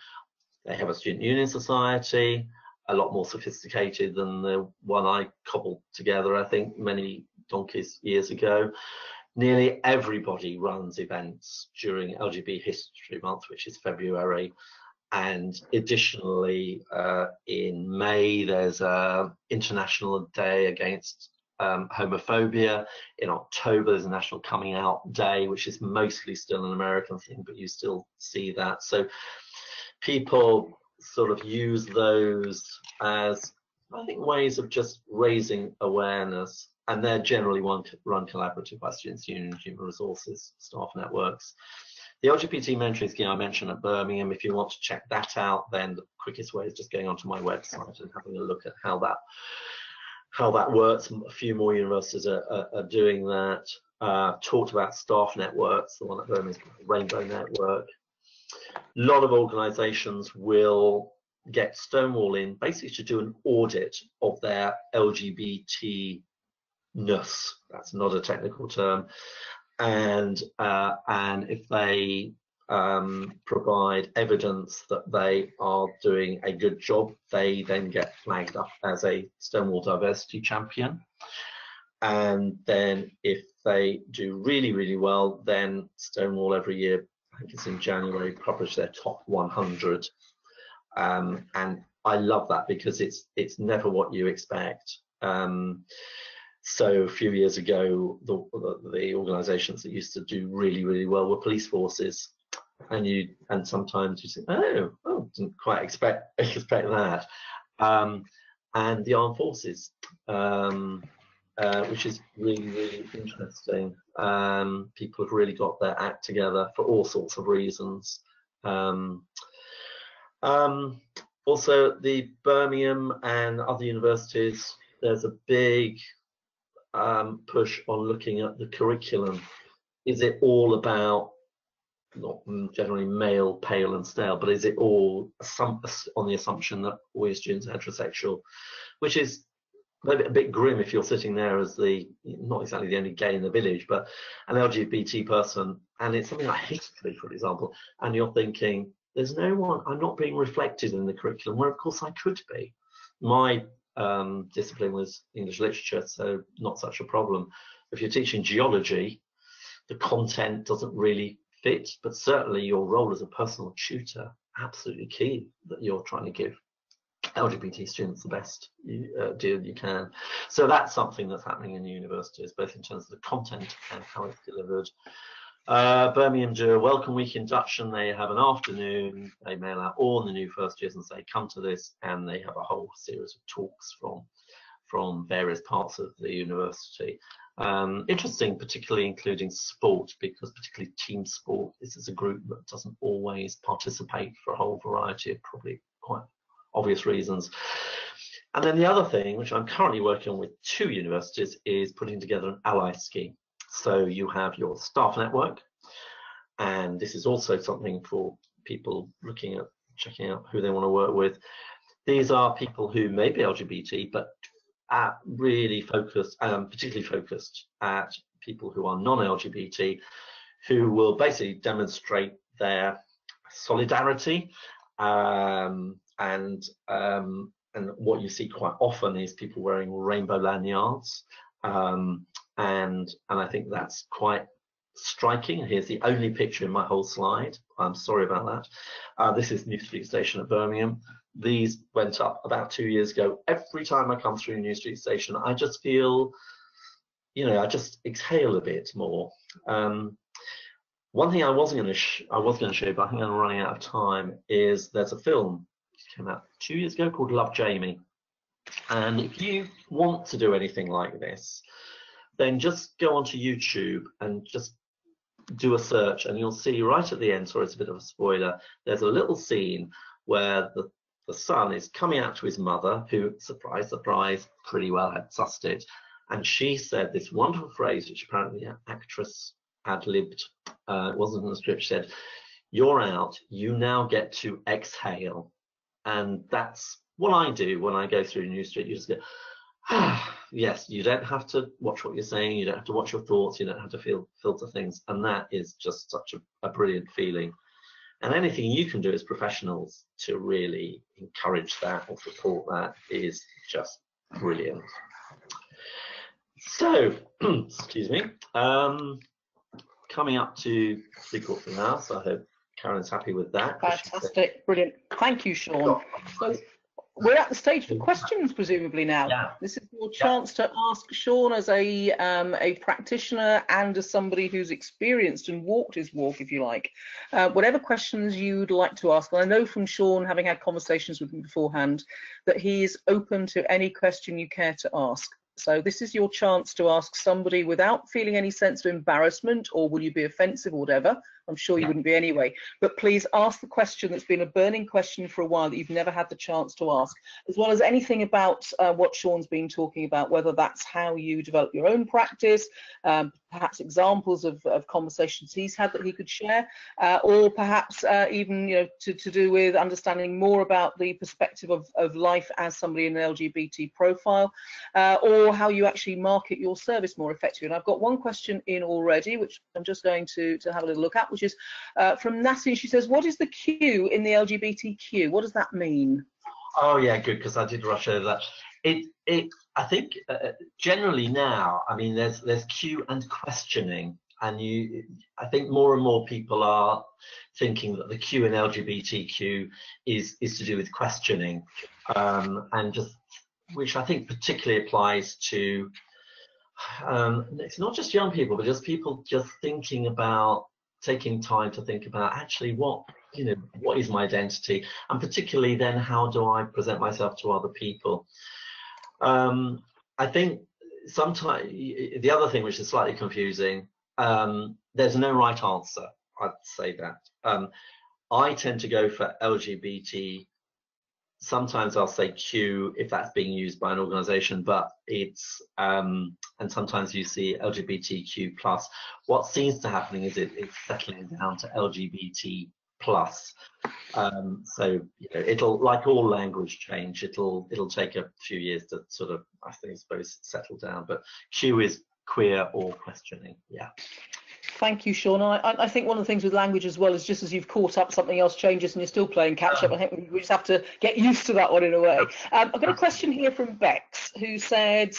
Speaker 4: they have a student union society, a lot more sophisticated than the one I cobbled together, I think, many donkeys years ago. Nearly everybody runs events during LGBT History Month, which is February. And additionally, in May, there's a International Day Against Homophobia. In October, there's a National Coming Out Day, which is mostly still an American thing, but you still see that. So people sort of use those as, I think, ways of just raising awareness, and they're generally run collaborative by Students' Union, Human Resources, staff networks. The LGBT mentoring scheme I mentioned at Birmingham, if you want to check that out, then the quickest way is just going onto my website and having a look at how that works. A few more universities are doing that. Talked about staff networks, the one at Birmingham's Rainbow Network. A lot of organisations will get Stonewall in basically to do an audit of their LGBT-ness. That's not a technical term. And if they provide evidence that they are doing a good job, they then get flagged up as a Stonewall Diversity Champion. And then if they do really, really well, then Stonewall every year, I think it's in January, publish their top 100. And I love that because it's never what you expect. So a few years ago, the organisations that used to do really, really well were police forces, and sometimes you think, oh, didn't quite expect that, and the armed forces, which is really, really interesting. People have really got their act together for all sorts of reasons. Also, the Birmingham and other universities, there's a big push on looking at the curriculum. Is it all about, not generally male, pale and stale, but is it all on the assumption that all your students are heterosexual, which is a bit grim if you're sitting there as not exactly the only gay in the village, but an LGBT person, and it's something like history, for example, and you're thinking, there's no one, I'm not being reflected in the curriculum, where of course I could be. My discipline was English literature, so not such a problem. If you're teaching geology, the content doesn't really fit, but certainly your role as a personal tutor, absolutely key that you're trying to give LGBT students the best deal you can. So that's something that's happening in the universities, both in terms of the content and how it's delivered. Birmingham do a welcome week induction. They have an afternoon. They mail out all the new first years and say, come to this, and they have a whole series of talks from various parts of the university. Interesting, particularly including sport, because particularly team sport, this is a group that doesn't always participate for a whole variety of probably quite obvious reasons. And then the other thing, which I'm currently working on with 2 universities, is putting together an ally scheme. So you have your staff network, and this is also something for people looking at checking out who they want to work with. These are people who may be LGBT, but are really focused, particularly focused at people who are non-LGBT, who will basically demonstrate their solidarity, and what you see quite often is people wearing rainbow lanyards, and I think that's quite striking. Here's the only picture in my whole slide. I'm sorry about that. This is New Street Station at Birmingham. These went up about 2 years ago. Every time I come through New Street Station, I just feel, you know, I just exhale a bit more. One thing I was going to show, but I think I'm running out of time, is there's a film that came out 2 years ago called Love Jamie. And if you want to do anything like this, then just go onto YouTube and just do a search, and you'll see right at the end, sorry, it's a bit of a spoiler, there's a little scene where the son is coming out to his mother, who, surprise, surprise, pretty well had sussed it. And she said this wonderful phrase, which apparently an actress ad-libbed, it wasn't in the script. She said, "You're out, you now get to exhale." And that's what I do when I go through New Street. You just go, ah, yes, you don't have to watch what you're saying, you don't have to watch your thoughts, you don't have to filter things. And that is just such a brilliant feeling. And anything you can do as professionals to really encourage that or support that is just brilliant. So, excuse me, coming up to 3/4 of an hour, so I hope Karen's happy with that.
Speaker 3: Fantastic, brilliant. Thank you, Sean. So we're at the stage for questions, presumably now.
Speaker 4: Yeah.
Speaker 3: This is your chance to ask Sean as a practitioner and as somebody who's experienced and walked his walk, if you like. Whatever questions you'd like to ask. And I know from Sean, having had conversations with him beforehand, that he is open to any question you care to ask. So this is your chance to ask somebody without feeling any sense of embarrassment, or will you be offensive or whatever. I'm sure you wouldn't be anyway. But please ask the question that's been a burning question for a while that you've never had the chance to ask, as well as anything about what Sean's been talking about, whether that's how you develop your own practice, perhaps examples of conversations he's had that he could share, or perhaps even, you know, to do with understanding more about the perspective of life as somebody in an LGBT profile, or how you actually market your service more effectively. And I've got one question in already, which I'm just going to have a little look at, which is from Natty. She says, what is the Q in the LGBTQ? What does that mean?
Speaker 4: Oh yeah, good, because I did rush over that. I think generally now, I mean, there's Q and questioning, and I think more and more people are thinking that the Q in LGBTQ is to do with questioning, and just, which I think particularly applies to it's not just young people, but just people just thinking about, taking time to think about actually what is my identity, and particularly then how do I present myself to other people. I think sometimes the other thing which is slightly confusing, there's no right answer, I'd say that. I tend to go for LGBT. Sometimes I'll say Q if that's being used by an organization, but it's and sometimes you see LGBTQ plus. What seems to happening is it's settling down to LGBT plus. So it'll, like all language change, it'll take a few years to sort of, I suppose, settle down. But Q is queer or questioning. Yeah.
Speaker 3: Thank you, Sean. I think one of the things with language as well is, just as you've caught up, something else changes and you're still playing catch up. I think we just have to get used to that one in a way. I've got a question here from Bex, who said,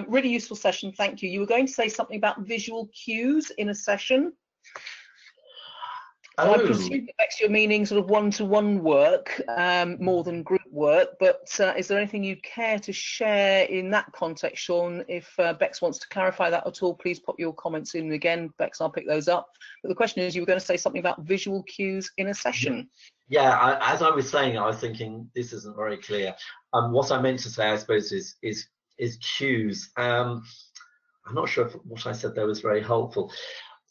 Speaker 3: really useful session, thank you. You were going to say something about visual cues in a session. I presume that Bex, you're meaning sort of one-to-one work more than group work, but is there anything you'd care to share in that context, Sean? If Bex wants to clarify that at all, please pop your comments in again, Bex, I'll pick those up. But the question is, you were going to say something about visual cues in a session.
Speaker 4: Yeah, as I was saying, I was thinking this isn't very clear. What I meant to say, I suppose, is cues. I'm not sure if what I said there was very helpful.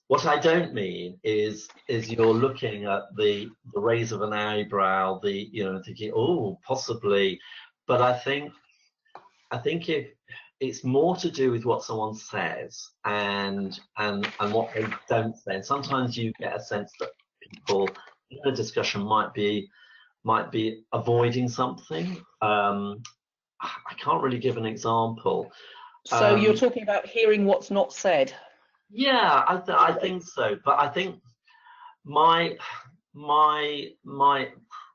Speaker 4: What I don't mean is you're looking at the raise of an eyebrow, thinking, oh, possibly. But I think I think if it's more to do with what someone says and what they don't say. And sometimes you get a sense that people in a discussion might be avoiding something. I can't really give an example.
Speaker 3: So you're talking about hearing what's not said.
Speaker 4: Yeah, I think so. But I think my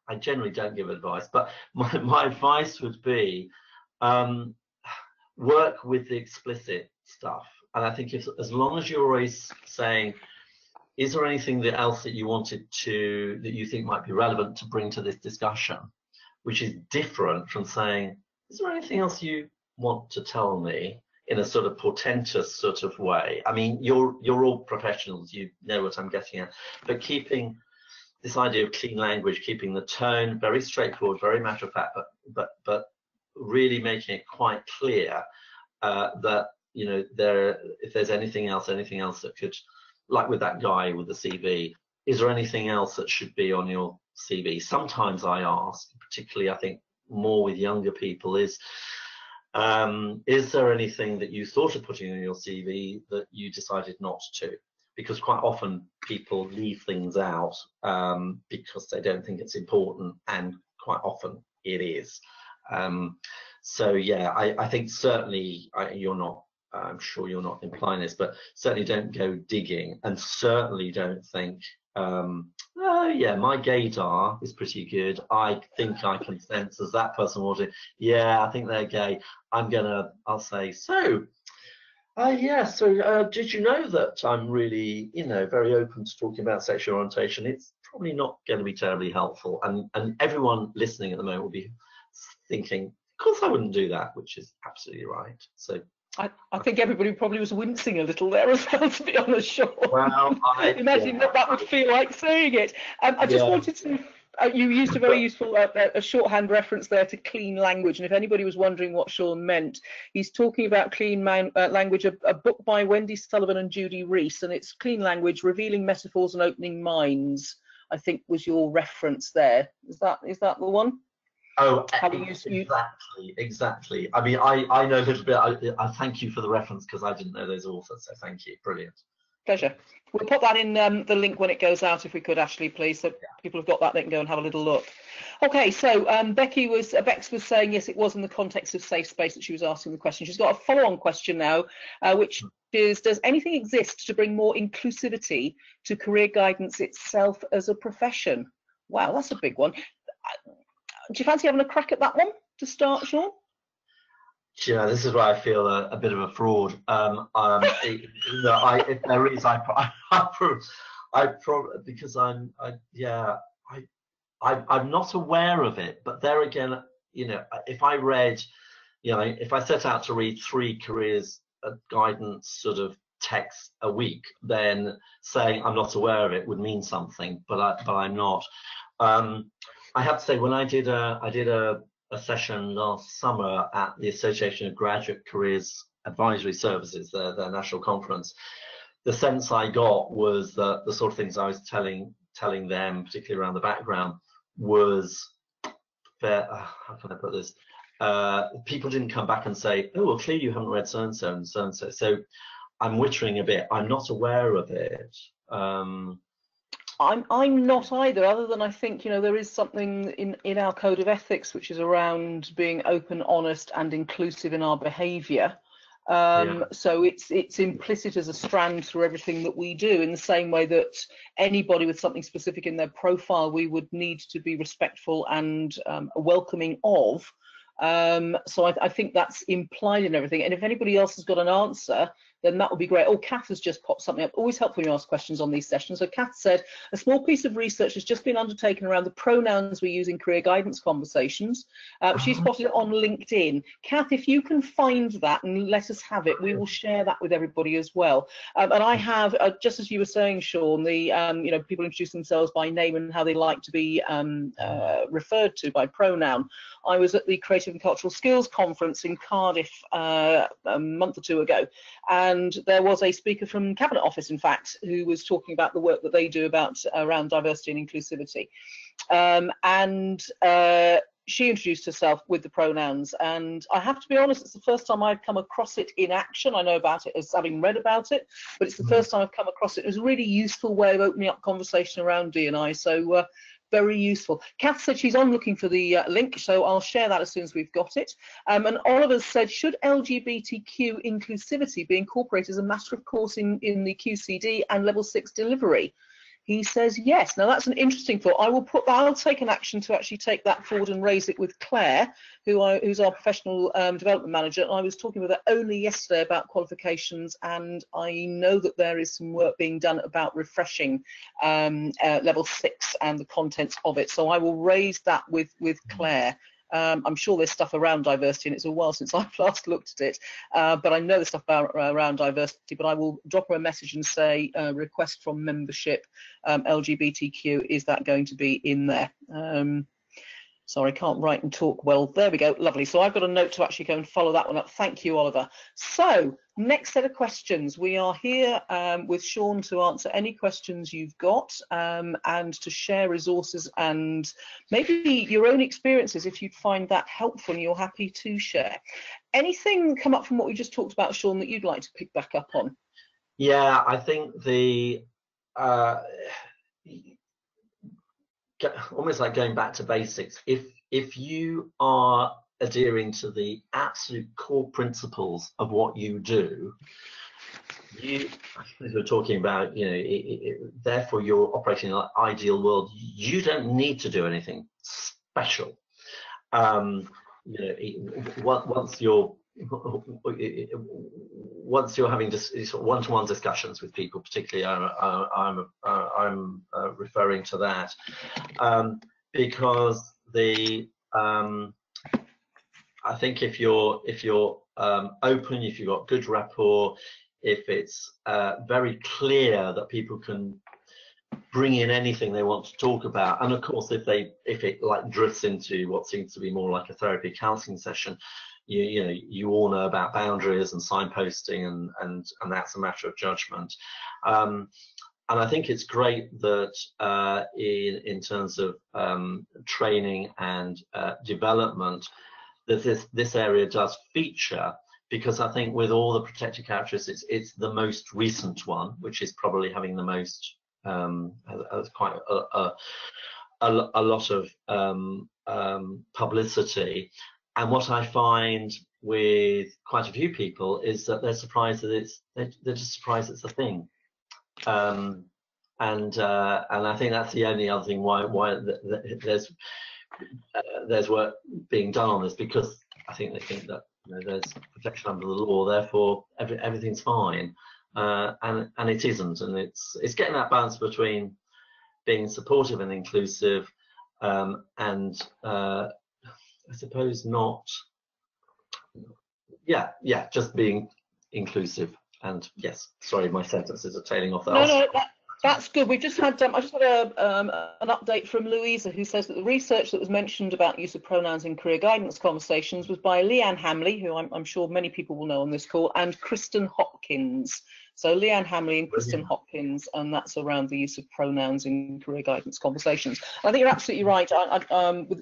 Speaker 4: I generally don't give advice, but my advice would be work with the explicit stuff. And I think as long as you're always saying, is there anything else that you wanted to, that you think might be relevant to bring to this discussion, which is different from saying, is there anything else you want to tell me, in a sort of portentous sort of way? I mean, you're all professionals, you know what I'm getting at, but keeping this idea of clean language, keeping the tone very straightforward, very matter of fact, but really making it quite clear that, you know, if there's anything else that could, like with that guy with the CV, is there anything else that should be on your CV? Sometimes I ask, particularly I think more with younger people, is there anything that you thought of putting on your CV that you decided not to? Because quite often people leave things out because they don't think it's important, and quite often it is. So yeah, I think certainly you're not, I'm sure you're not implying this, but certainly don't go digging, and certainly don't think, oh yeah, my gaydar is pretty good. I think I can sense as that person will do. Yeah, I think they're gay. I'll say, so, yeah, so did you know that I'm really, you know, very open to talking about sexual orientation? It's probably not going to be terribly helpful. And everyone listening at the moment will be thinking, of course I wouldn't do that, which is absolutely right. So
Speaker 3: I think everybody probably was wincing a little there as well, to be honest, Sean.
Speaker 4: Well,
Speaker 3: Imagine what that would feel like saying it. I just wanted to, you used a very useful a shorthand reference there to clean language, and if anybody was wondering what Sean meant, he's talking about clean language, a book by Wendy Sullivan and Judy Rees, and it's Clean Language, Revealing Metaphors and Opening Minds, I think was your reference there. Is that the one?
Speaker 4: Oh, exactly. I mean, I know a little bit. I thank you for the reference, because I didn't know those authors, so thank you. Brilliant.
Speaker 3: Pleasure. We'll put that in the link when it goes out, if we could, Ashley, please, so people have got that, they can go and have a little look. Okay, so Bex was saying yes, it was in the context of safe space that she was asking the question. She's got a follow-on question now, which is, does anything exist to bring more inclusivity to career guidance itself as a profession? Wow, that's a big one. Do you fancy having a crack at that one to start, Sean?
Speaker 4: Yeah, this is where I feel a bit of a fraud. If there is, because I'm not aware of it. But there again, you know, if I set out to read 3 careers guidance sort of texts a week, then saying I'm not aware of it would mean something, but I'm not. I have to say, when I did a session last summer at the Association of Graduate Careers Advisory Services, their national conference, the sense I got was that the sort of things I was telling them, particularly around the background, was how can I put this? People didn't come back and say, oh, well, clearly you haven't read so and so and so and so. So I'm wittering a bit. I'm not aware of it.
Speaker 3: I'm not either, other than I think, you know, there is something in our code of ethics which is around being open, honest and inclusive in our behaviour. So it's implicit as a strand through everything that we do, in the same way that anybody with something specific in their profile we would need to be respectful and welcoming of. So I think that's implied in everything, and if anybody else has got an answer, then that would be great. Oh, Kath has just popped something up. Always helpful when you ask questions on these sessions. So Kath said, a small piece of research has just been undertaken around the pronouns we use in career guidance conversations. She spotted it on LinkedIn. Kath, if you can find that and let us have it, we will share that with everybody as well. And I have, just as you were saying, Sean, the you know, people introduce themselves by name and how they like to be referred to by pronoun. I was at the Creative and Cultural Skills Conference in Cardiff a month or 2 ago, and there was a speaker from Cabinet Office, in fact, who was talking about the work that they do around diversity and inclusivity. she introduced herself with the pronouns, and I have to be honest, it's the first time I've come across it in action. I know about it as having read about it, but it's the first time I've come across it. It was a really useful way of opening up conversation around D&I, so very useful. Kath said she's on looking for the link, so I'll share that as soon as we've got it. And Oliver said, should LGBTQ inclusivity be incorporated as a matter of course in the QCD and level 6 delivery? He says yes. Now that's an interesting thought. I'll take an action to actually take that forward and raise it with Claire, who's our professional development manager. And I was talking with her only yesterday about qualifications, and I know that there is some work being done about refreshing level 6 and the contents of it. So I will raise that with Claire. I'm sure there's stuff around diversity, and it's a while since I've last looked at it, but I know there's stuff around diversity. But I will drop her a message and say, request from membership, LGBTQ, is that going to be in there? Sorry, I can't write and talk well. There we go, lovely. So I've got a note to actually go and follow that one up. Thank you, Oliver. So next set of questions. We are here with Sean to answer any questions you've got and to share resources and maybe your own experiences if you'd find that helpful and you're happy to share. Anything come up from what we just talked about, Sean, that you'd like to pick back up on?
Speaker 4: Yeah, I think the almost like going back to basics. If you are adhering to the absolute core principles of what you do, as we're talking about, therefore you're operating in an ideal world. You don't need to do anything special. Once you're having just one-to-one discussions with people, particularly, I'm referring to that, because I think if you're open, if you've got good rapport, if it's very clear that people can bring in anything they want to talk about, and of course if it like drifts into what seems to be more like a therapy counseling session, you all know about boundaries and signposting, and that's a matter of judgment. And I think it's great that in terms of training and development, that this area does feature, because I think with all the protected characteristics, it's the most recent one, which is probably having the most has quite a lot of publicity. And what I find with quite a few people is that they're surprised that they're just surprised it's a thing. And I think that's the only other thing why there's work being done on this, because I think they think that there's protection under the law, therefore everything's fine, and it isn't. And it's getting that balance between being supportive and inclusive, and I suppose not. Yeah, just being inclusive. And yes, sorry, my sentences are tailing off there.
Speaker 3: No, that's good. We've just had I just had an update from Louisa, who says that the research that was mentioned about use of pronouns in career guidance conversations was by Leanne Hamley, who I'm sure many people will know on this call, and Kristen Hopkins. So Leanne Hamley and Kristen Hopkins, and that's around the use of pronouns in career guidance conversations. I think you're absolutely right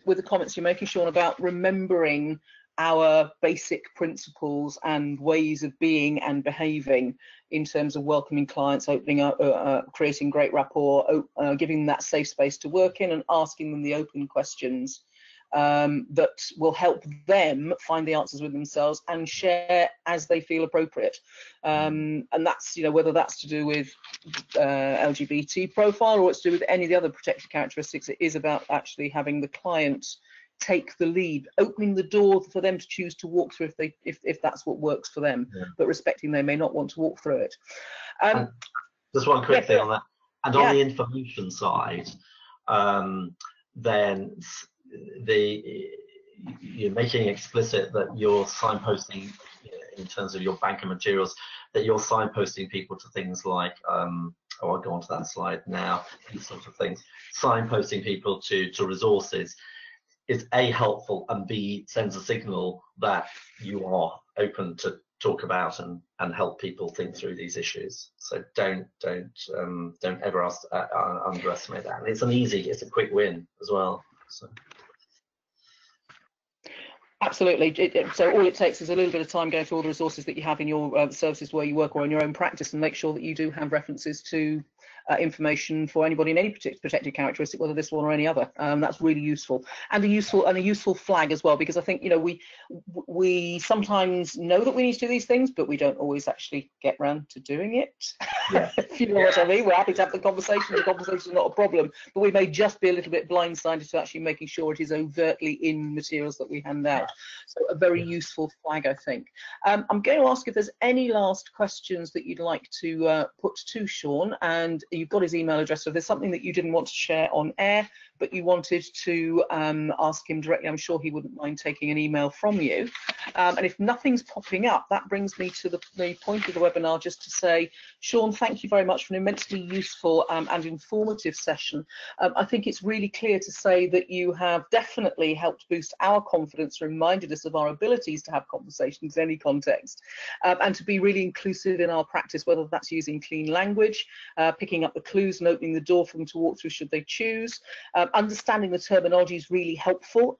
Speaker 3: with the comments you're making, Sean, about remembering our basic principles and ways of being and behaving in terms of welcoming clients, opening up, creating great rapport, giving that safe space to work in, and asking them the open questions that will help them find the answers with themselves and share as they feel appropriate. And that's, whether that's to do with LGBT profile or it's to do with any of the other protected characteristics, it is about actually having the client take the lead, opening the door for them to choose to walk through if that's what works for them, but respecting they may not want to walk through it.
Speaker 4: Just one quick thing on that. And on the information side, then you're making explicit that you're signposting, in terms of your bank of materials, that you're signposting people to things like, I'll go on to that slide now, these sorts of things, signposting people to resources is A, helpful, and B, sends a signal that you are open to talk about and help people think through these issues. So don't ever underestimate that. And it's a quick win as well. So.
Speaker 3: Absolutely. So all it takes is a little bit of time going through all the resources that you have in your services where you work or in your own practice, and make sure that you do have references to information for anybody in any protected characteristic, whether this one or any other. That's really useful, and a useful flag as well, because I think, you know, we sometimes know that we need to do these things, but we don't always actually get round to doing it.
Speaker 4: Yeah.
Speaker 3: If you know what I mean. We're happy to have the conversation. The conversation is not a problem, but we may just be a little bit blindsided to actually making sure it is overtly in materials that we hand out. So a very useful flag, I think. I'm going to ask if there's any last questions that you'd like to put to Sean, and you've got his email address. So if there's something that you didn't want to share on air, but you wanted to ask him directly, I'm sure he wouldn't mind taking an email from you. And if nothing's popping up, that brings me to the point of the webinar, just to say, Sean, thank you very much for an immensely useful and informative session. I think it's really clear to say that you have definitely helped boost our confidence, reminded us of our abilities to have conversations in any context, and to be really inclusive in our practice, whether that's using clean language, picking up the clues and opening the door for them to walk through should they choose. Understanding the terminology is really helpful,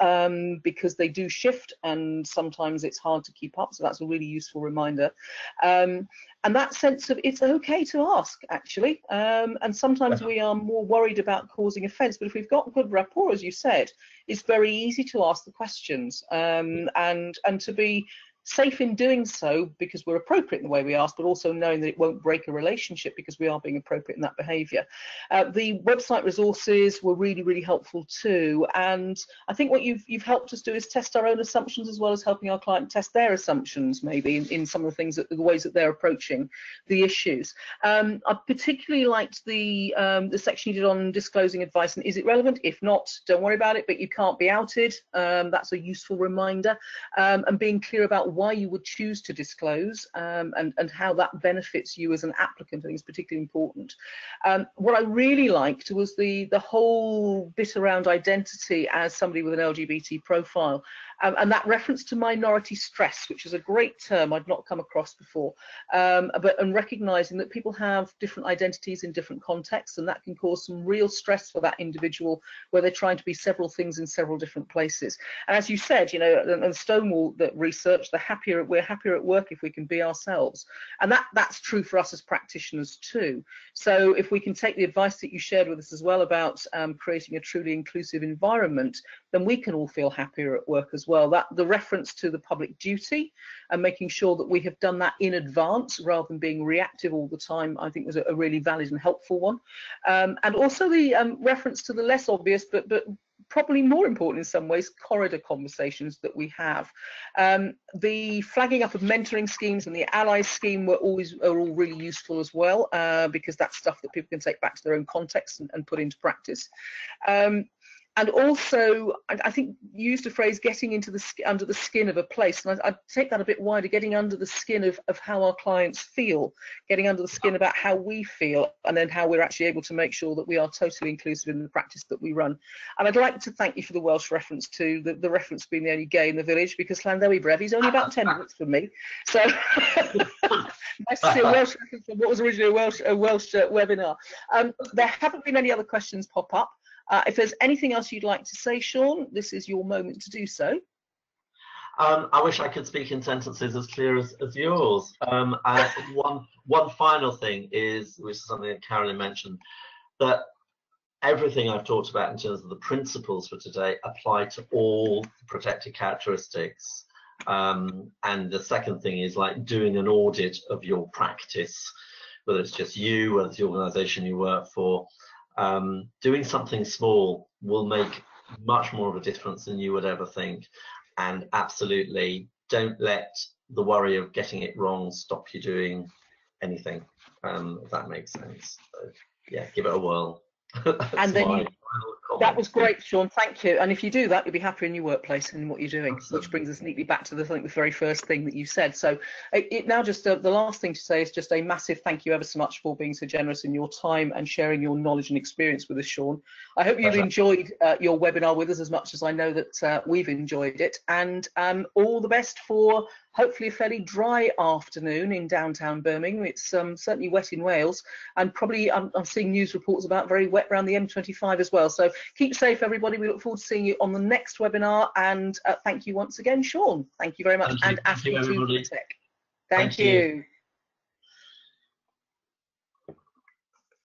Speaker 3: because they do shift and sometimes it's hard to keep up, so that's a really useful reminder. And that sense of it's okay to ask, actually, and sometimes we are more worried about causing offence, but if we've got good rapport, as you said, it's very easy to ask the questions, and to be safe in doing so because we're appropriate in the way we ask, but also knowing that it won't break a relationship because we are being appropriate in that behaviour. The website resources were really, really helpful too, and I think what you've helped us do is test our own assumptions as well as helping our client test their assumptions, maybe in some of the things, the ways that they're approaching the issues. I particularly liked the section you did on disclosing advice and is it relevant? If not, don't worry about it, but you can't be outed. That's a useful reminder, and being clear about why you would choose to disclose, and how that benefits you as an applicant, I think is particularly important. What I really liked was the whole bit around identity as somebody with an LGBT profile, and that reference to minority stress, which is a great term I'd not come across before, and recognising that people have different identities in different contexts, and that can cause some real stress for that individual where they're trying to be several things in several different places. And as you said, you know, and Stonewall that research, we're happier at work if we can be ourselves, and that's true for us as practitioners too. So if we can take the advice that you shared with us as well about creating a truly inclusive environment, then we can all feel happier at work as well. That the reference to the public duty and making sure that we have done that in advance rather than being reactive all the time, I think was a really valid and helpful one. And also the reference to the less obvious but probably more important in some ways, corridor conversations that we have. The flagging up of mentoring schemes and the allies scheme are all really useful as well, because that's stuff that people can take back to their own context and put into practice. And also, I think you used a phrase, getting into under the skin of a place, and I'd take that a bit wider, getting under the skin of how our clients feel, getting under the skin about how we feel, and then how we're actually able to make sure that we are totally inclusive in the practice that we run. And I'd like to thank you for the Welsh reference to the reference being the only gay in the village, because Llandewi Brev is only about 10 minutes from me. So nice to see a Welsh reference from what was originally a Welsh webinar. There haven't been any other questions pop up. If there's anything else you'd like to say, Sean, this is your moment to do so.
Speaker 4: I wish I could speak in sentences as clear as yours. One final thing is, which is something that Carolyn mentioned, that everything I've talked about in terms of the principles for today apply to all protected characteristics. And the second thing is like doing an audit of your practice, whether it's just you, whether it's the organisation you work for. Doing something small will make much more of a difference than you would ever think, and absolutely don't let the worry of getting it wrong stop you doing anything, if that makes sense. So yeah, give it a whirl.
Speaker 3: And then that was great, Sean, thank you. And if you do that, you'll be happier in your workplace and what you're doing. Absolutely. Which brings us neatly back to the very first thing that you said. So now just the last thing to say is just a massive thank you ever so much for being so generous in your time and sharing your knowledge and experience with us, Sean. I hope you've enjoyed your webinar with us as much as I know that we've enjoyed it, and all the best for hopefully a fairly dry afternoon in downtown Birmingham. It's certainly wet in Wales, and probably I'm seeing news reports about very wet around the M25 as well. well. So keep safe, everybody. We look forward to seeing you on the next webinar, and thank you once again, Sean. Thank you very much.
Speaker 4: Thank you.
Speaker 3: And
Speaker 4: Thank you,
Speaker 3: Ashley too for
Speaker 4: everybody.
Speaker 3: the tech.
Speaker 4: Thank
Speaker 3: Thank
Speaker 4: you.
Speaker 3: you.